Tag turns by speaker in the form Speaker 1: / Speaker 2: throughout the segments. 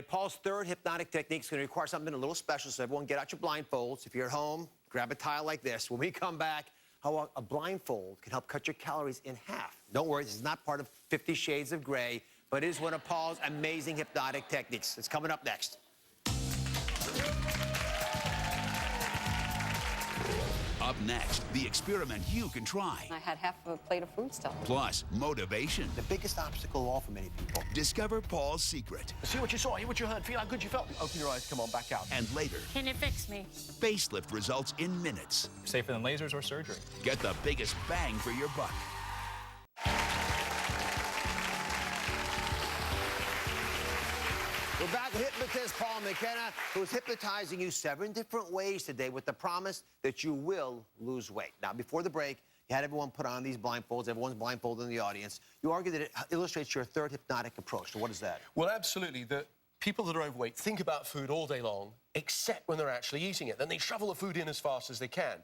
Speaker 1: Paul's third hypnotic technique is going to require something a little special, so everyone get out your blindfolds. If you're at home, grab a tile like this. When we come back, how a blindfold can help cut your calories in half. Don't worry, this is not part of 50 Shades of Grey, but it is one of Paul's amazing hypnotic techniques. It's coming up next.
Speaker 2: Up next, the experiment you can try.
Speaker 3: I had half of a plate of food still.
Speaker 2: Plus, motivation.
Speaker 1: The biggest obstacle of all for many people.
Speaker 2: Discover Paul's secret.
Speaker 4: See what you saw, hear what you heard, feel how good you felt. Open your eyes, come on, back out.
Speaker 2: And later,
Speaker 5: Can you fix me?
Speaker 2: facelift results in minutes.
Speaker 6: Safer than lasers or surgery.
Speaker 2: Get the biggest bang for your buck.
Speaker 1: We're back with hypnotist Paul McKenna, who's hypnotizing you 7 different ways today with the promise that you will lose weight. Now, before the break, you had everyone put on these blindfolds. Everyone's blindfolded in the audience. You argue that it illustrates your third hypnotic approach. So what is that?
Speaker 4: Well, absolutely. The people that are overweight think about food all day long, except when they're actually eating it. Then they shovel the food in as fast as they can.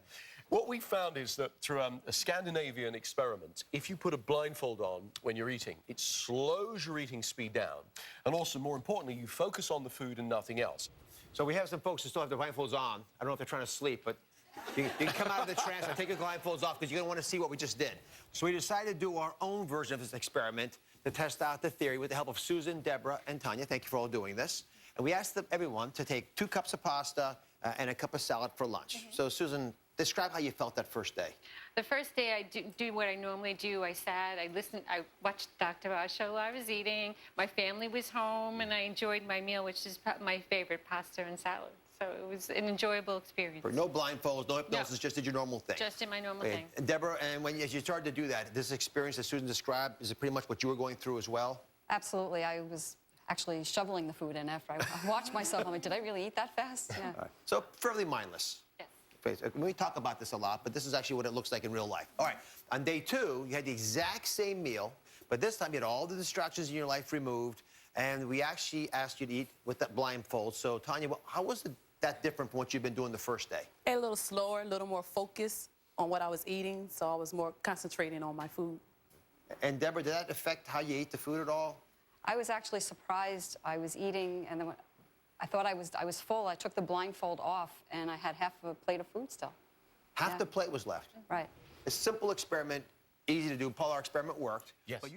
Speaker 4: What we found is that through a Scandinavian experiment, if you put a blindfold on when you're eating, it slows your eating speed down. And also, more importantly, you focus on the food and nothing else.
Speaker 1: So we have some folks who still have their blindfolds on. I don't know if they're trying to sleep, but you can come out of the trance and take your blindfolds off because you're going to want to see what we just did. So we decided to do our own version of this experiment to test out the theory with the help of Susan, Deborah, and Tanya. Thank you for all doing this. And we asked everyone to take 2 cups of pasta and a cup of salad for lunch. So, Susan, describe how you felt that first day.
Speaker 5: The first day, I do what I normally do. I sat, I listened, I watched Dr. Oz show while I was eating. My family was home, and I enjoyed my meal, which is my favorite, pasta and salad. So it was an enjoyable experience.
Speaker 1: No blindfolds, no hypnosis, just did your normal thing.
Speaker 5: Just did my normal thing.
Speaker 1: And Deborah, and as you started to do that, this experience that Susan described, is it pretty much what you were going through as well?
Speaker 3: Absolutely. I was actually shoveling the food in after I watched myself. I'm like, did I really eat that fast? Yeah.
Speaker 1: Right. So fairly mindless.
Speaker 5: Yes.
Speaker 1: We talk about this a lot, but this is actually what it looks like in real life. All right, on day 2, you had the exact same meal, but this time you had all the distractions in your life removed, and we actually asked you to eat with that blindfold. So, Tanya, how was that different from what you've been doing the first day?
Speaker 7: A little slower, a little more focused on what I was eating, so I was more concentrating on my food.
Speaker 1: And Deborah, did that affect how you ate the food at all?
Speaker 3: I was actually surprised. I was eating, and then I thought I was full. I took the blindfold off, and I had half of a plate of food still.
Speaker 1: Half the plate was left.
Speaker 3: Right.
Speaker 1: A simple experiment, easy to do. Paul, our experiment worked.
Speaker 4: Yes.
Speaker 1: But you